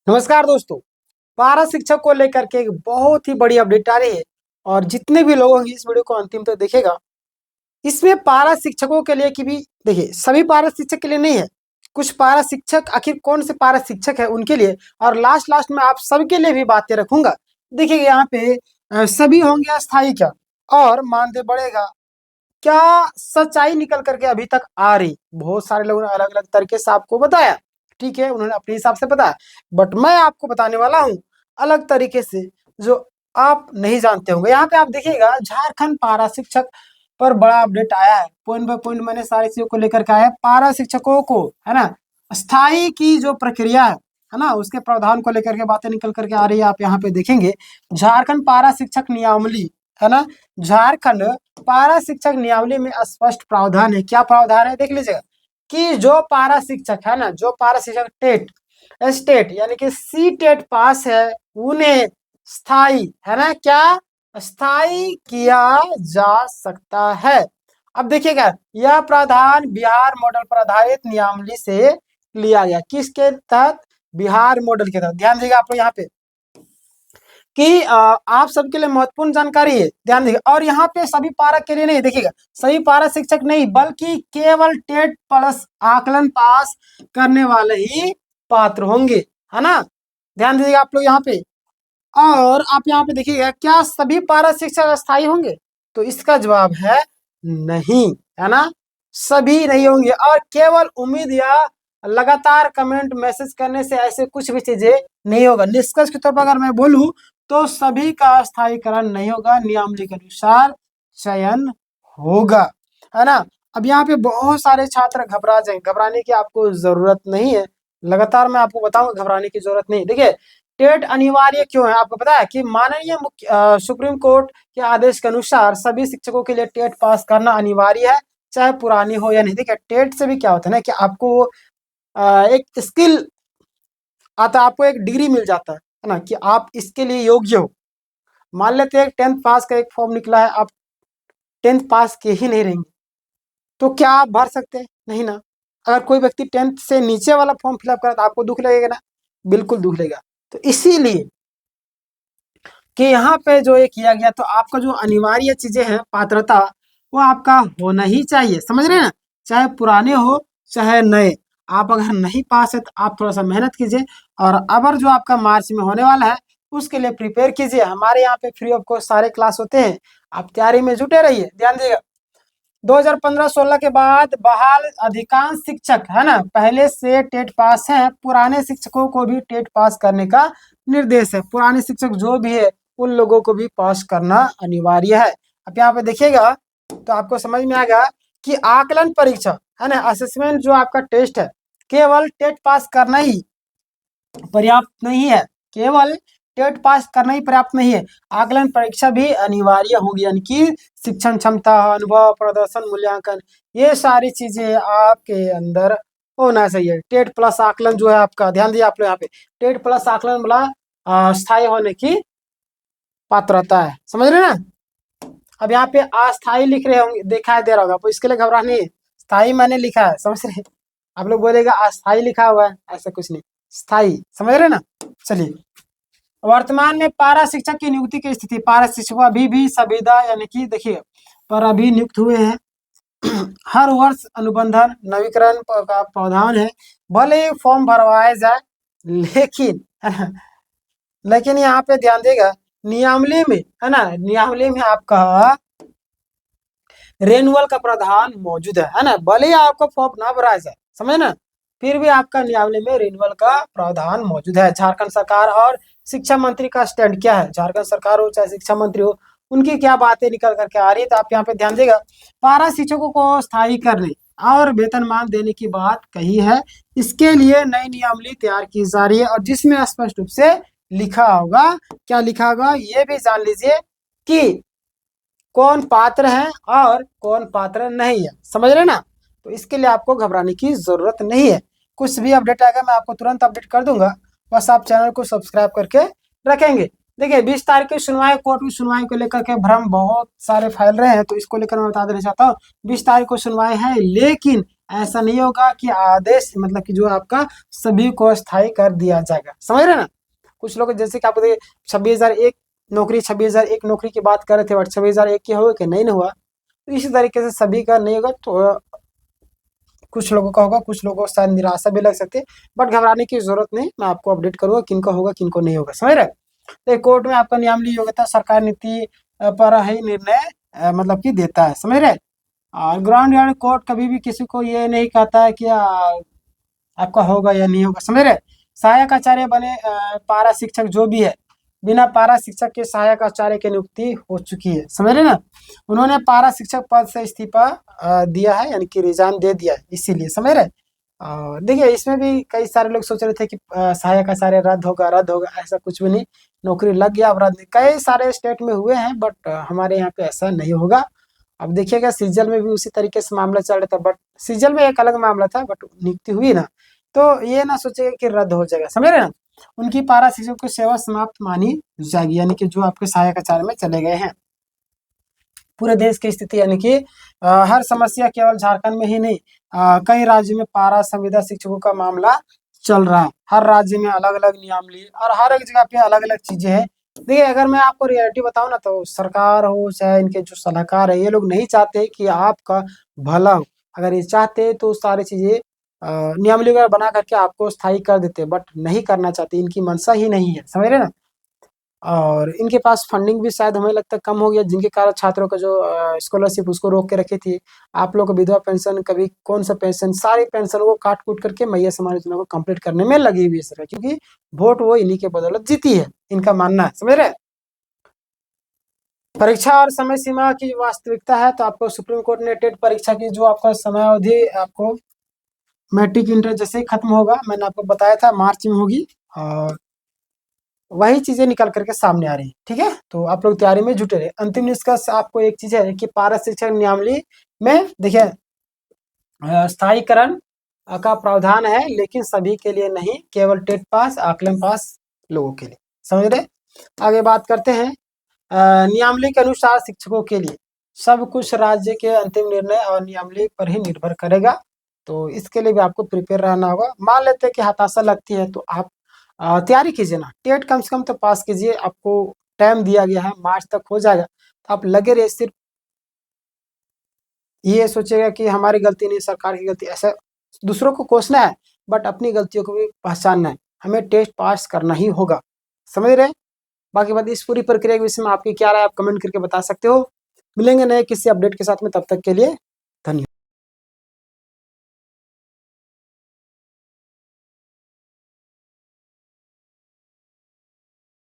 नमस्कार दोस्तों। पारा शिक्षक को लेकर के एक बहुत ही बड़ी अपडेट आ रही है और जितने भी लोग होंगे इस वीडियो को अंतिम तक देखेगा। इसमें पारा शिक्षकों के लिए कि भी देखिए, सभी पारा शिक्षक के लिए नहीं है। कुछ पारा शिक्षक, आखिर कौन से पारा शिक्षक है उनके लिए, और लास्ट लास्ट में आप सबके लिए भी बातें रखूंगा। देखिए यहाँ पे सभी होंगे अस्थायी क्या, और मानदेय बढ़ेगा क्या, सच्चाई निकल करके अभी तक आ रही। बहुत सारे लोगों ने अलग अलग तरीके से आपको बताया, ठीक है, उन्होंने अपने हिसाब से बताया, बट मैं आपको बताने वाला हूँ अलग तरीके से, जो आप नहीं जानते होंगे। यहाँ पे आप देखिएगा, झारखंड पारा शिक्षक पर बड़ा अपडेट आया है। पॉइंट बाय पॉइंट मैंने सारी चीजों को लेकर के आया है। पारा शिक्षकों को, है ना, स्थायी की जो प्रक्रिया है ना, उसके प्रावधान को लेकर के बातें निकल करके आ रही है। आप यहाँ पे देखेंगे झारखंड पारा शिक्षक नियमावली, है ना, झारखंड पारा शिक्षक नियमावली में स्पष्ट प्रावधान है। क्या प्रावधान है देख लीजिएगा, कि जो पारा शिक्षक है ना, जो पारा शिक्षक टेट स्टेट यानी कि सी टेट पास है, उन्हें स्थायी, है ना, क्या स्थायी किया जा सकता है। अब देखिएगा, यह प्रावधान बिहार मॉडल पर आधारित नियमावली से लिया गया। किसके तहत? बिहार मॉडल के तहत। ध्यान दीजिएगा आप लोग यहाँ पे कि आप सबके लिए महत्वपूर्ण जानकारी है, ध्यान दीजिए। और यहाँ पे सभी पारा के लिए नहीं, देखिएगा, सभी पारा शिक्षक नहीं, बल्कि केवल टेट प्लस आकलन पास करने वाले ही पात्र होंगे, है ना। ध्यान दीजिएगा आप लोग यहाँ पे। और आप यहाँ पे देखिएगा, क्या सभी पारा शिक्षक अस्थायी होंगे? तो इसका जवाब है नहीं, है ना, सभी नहीं होंगे। और केवल उम्मीद या लगातार कमेंट मैसेज करने से ऐसे कुछ भी चीजें नहीं होगा। निष्कर्ष के तौर पर अगर मैं बोलूं तो सभी का स्थायीकरण नहीं होगा, नियमावली के अनुसार चयन होगा, है ना। अब यहाँ पे बहुत सारे छात्र घबरा जाए, घबराने की आपको जरूरत नहीं है। लगातार मैं आपको बताऊंगा, घबराने की जरूरत नहीं। देखिए, टेट अनिवार्य क्यों है आपको पता है? कि माननीय सुप्रीम कोर्ट के आदेश के अनुसार सभी शिक्षकों के लिए टेट पास करना अनिवार्य है, चाहे पुरानी हो या नहीं। देखिए, टेट से भी क्या होता है ना, कि आपको एक स्किल आता, आपको एक डिग्री मिल जाता है ना, कि आप इसके लिए योग्य हो। मान लेते हैं 10th पास का एक फॉर्म निकला है, आप 10th पास के ही नहीं रहेंगे, तो क्या आप भर सकते हैं? नहीं ना। अगर कोई व्यक्ति 10th से नीचे वाला फॉर्म फिलअप करा तो आपको दुख लगेगा ना, बिल्कुल दुख लगेगा। तो इसीलिए कि यहाँ पे जो ये किया गया, तो आपका जो अनिवार्य चीजें हैं, पात्रता, वो आपका होना ही चाहिए, समझ रहे हैं ना, चाहे पुराने हो चाहे नए। आप अगर नहीं पास है तो आप थोड़ा सा मेहनत कीजिए, और अबर जो आपका मार्च में होने वाला है उसके लिए प्रिपेयर कीजिए। हमारे यहाँ पे फ्री ऑफ कॉस्ट सारे क्लास होते हैं, आप तैयारी में जुटे रहिए। ध्यान दीजिएगा, 2015-16 के बाद बहाल अधिकांश शिक्षक, है ना, पहले से टेट पास है। पुराने शिक्षकों को भी टेट पास करने का निर्देश है। पुराने शिक्षक जो भी है उन लोगों को भी पास करना अनिवार्य है। अब यहाँ पे देखिएगा तो आपको समझ में आएगा कि आकलन परीक्षा, है ना, असेसमेंट जो आपका टेस्ट है, केवल टेट पास करना ही पर्याप्त नहीं है। केवल टेट पास करना ही पर्याप्त नहीं है, आकलन परीक्षा भी अनिवार्य होगी। यानी कि शिक्षण क्षमता, अनुभव, प्रदर्शन मूल्यांकन, ये सारी चीजें आपके अंदर होना चाहिए। टेट प्लस आकलन जो है आपका, ध्यान दिए आप लोग यहाँ पे, टेट प्लस आकलन वाला स्थायी होने की पात्रता है, समझ रहे ना। अब यहाँ पे अस्थायी लिख रहे होंगे, दिखाई दे रहा होगा आपको, इसके लिए घबराने नहीं है। स्थायी मैंने लिखा है, समझ रहे हैं? आप लोग बोलेगा अस्थायी लिखा हुआ है, ऐसा कुछ नहीं, स्थायी, समझ रहे ना। चलिए, वर्तमान में पारा शिक्षक की नियुक्ति की स्थिति, पारा शिक्षक अभी भी संविदा यानी कि देखिए पर अभी नियुक्त हुए हैं। हर वर्ष अनुबंधन नवीकरण का प्रावधान है, भले ही फॉर्म भरवाया जाए, लेकिन लेकिन यहाँ पे ध्यान देगा, नियमावली में, है ना, नियमावली में आपका रेनुअल का प्रावधान मौजूद है ना, भले ही आपको फॉर्म ना भराया जाए, समझे ना, फिर भी आपका नियमावली में रेनुअल का प्रावधान मौजूद है। झारखंड सरकार और शिक्षा मंत्री का स्टैंड क्या है? झारखंड सरकार हो चाहे शिक्षा मंत्री हो, उनकी क्या बातें निकल करके आ रही है, तो आप यहाँ पे ध्यान देगा, पारा शिक्षकों को स्थायी करने और वेतनमान देने की बात कही है। इसके लिए नई नियमावली तैयार की जा रही है, और जिसमें स्पष्ट रूप से लिखा होगा, क्या लिखा होगा ये भी जान लीजिए, कि कौन पात्र है और कौन पात्र नहीं है, समझ रहे ना। तो इसके लिए आपको घबराने की जरूरत नहीं है। कुछ भी अपडेट आएगा मैं आपको तुरंत अपडेट कर दूंगा, बस आप चैनल को सब्सक्राइब करके रखेंगे। देखिए, 20 तारीख की सुनवाई, कोर्ट में सुनवाई को लेकर के भ्रम बहुत सारे फैल रहे हैं, तो इसको लेकर मैं बता देना चाहता हूँ, 20 तारीख को सुनवाई है, लेकिन ऐसा नहीं होगा कि आदेश मतलब कि जो आपका सभी को स्थायी कर दिया जाएगा, समझ रहे ना। कुछ लोग जैसे कि आपको देखिए 26,001 नौकरी, 26,001 नौकरी की बात कर रहे थे, बट 26,001 की होगा कि नहीं हुआ। तो इसी तरीके से सभी का नहीं होगा, तो कुछ लोगों का होगा, कुछ लोगों को शायद निराशा भी लग सकती है, बट घबराने की जरूरत नहीं। मैं आपको अपडेट करूंगा किनको होगा किनको नहीं होगा, समझ रहे। तो कोर्ट में आपका नियमावली योग्यता सरकार नीति पर ही निर्णय मतलब कि देता है, समझ रहे। और ग्राउंड यार्ड कोर्ट कभी भी किसी को ये नहीं कहता है कि आपका होगा या नहीं होगा, समझ रहे। सहायक आचार्य बने पारा शिक्षक जो भी है, बिना पारा शिक्षक के सहायक आचार्य की नियुक्ति हो चुकी है, समझ रहे ना। उन्होंने पारा शिक्षक पद से इस्तीफा दिया है, यानी कि रिजाइन दे दिया है, इसीलिए, समझ रहे। देखिए इसमें भी कई सारे लोग सोच रहे थे कि सहायक आचार्य रद्द होगा रद्द होगा, ऐसा कुछ भी नहीं। नौकरी लग गया, अब रद्द नहीं। कई सारे स्टेट में हुए हैं, बट हमारे यहाँ पे ऐसा नहीं होगा। अब देखिएगा सीजल में भी उसी तरीके से मामला चल रहा था, बट सीजल में एक अलग मामला था, बट नियुक्ति हुई ना, तो ये ना सोचेगा कि रद्द हो जाएगा, समझ रहे ना। उनकी पारा शिक्षकों की सेवा समाप्त मानी जाएगी, यानी कि जो आपके सहायक आचार्य में चले गए हैं। पूरे देश की स्थिति यानी कि हर समस्या केवल झारखंड में ही नहीं, कई राज्यों में पारा संविदा शिक्षकों का मामला चल रहा है। हर राज्य में अलग अलग नियमावली और हर एक जगह पे अलग अलग चीजें हैं। देखिए अगर मैं आपको रियलिटी बताऊं ना, तो सरकार हो चाहे इनके जो सलाहकार है, ये लोग नहीं चाहते कि आपका भला हो। अगर ये चाहते तो सारी चीजें नियमावली वगैरह बना करके आपको स्थायी कर देते, बट नहीं करना चाहते, इनकी मंशा ही नहीं है, समझ रहे ना। और इनके पास फंडिंग भी शायद हमें लगता है कम हो गया, जिनके कारण छात्रों का जो स्कॉलरशिप उसको रोक के रखी थी। आप लोग को विधवा पेंशन, कभी कौन सा पेंशन, सारी पेंशन को काट कूट करके मैया समाज योजना को कंप्लीट करने में लगी हुई है सरकार, क्योंकि वोट वो इन्हीं के बदौलत जीती है, इनका मानना है, समझ रहे। परीक्षा और समय सीमा की वास्तविकता है, तो आपको सुप्रीम कोर्ट ने टेट परीक्षा की जो आपका समय अवधि आपको मैट्रिक इंटर जैसे ही खत्म होगा, मैंने आपको बताया था मार्च में होगी, और वही चीजें निकल करके सामने आ रही है, ठीक है। तो आप लोग तैयारी में जुटे रहे। अंतिम निष्कर्ष आपको एक चीज है कि पारा शिक्षक नियमावली में देखिए स्थायीकरण का प्रावधान है, लेकिन सभी के लिए नहीं, केवल टेट पास आकलन पास लोगों के लिए, समझ रहे। आगे बात करते हैं। नियमावली के अनुसार शिक्षकों के लिए सब कुछ राज्य के अंतिम निर्णय और नियमावली पर ही निर्भर करेगा, तो इसके लिए भी आपको प्रिपेयर रहना होगा। मान लेते हैं कि हताशा लगती है, तो आप तैयारी कीजिए ना, टेट कम से कम तो पास कीजिए। आपको टाइम दिया गया है, मार्च तक हो जाएगा, तो आप लगे रहिए। सिर्फ ये सोचेगा कि हमारी गलती नहीं, सरकार की गलती, ऐसा दूसरों को कोसना है, बट अपनी गलतियों को भी पहचानना है। हमें टेस्ट पास करना ही होगा, समझ रहे हैं। बाकी बात इस पूरी प्रक्रिया के विषय में आपकी क्या राय, आप कमेंट करके बता सकते हो। मिलेंगे नए किसी अपडेट के साथ में, तब तक के लिए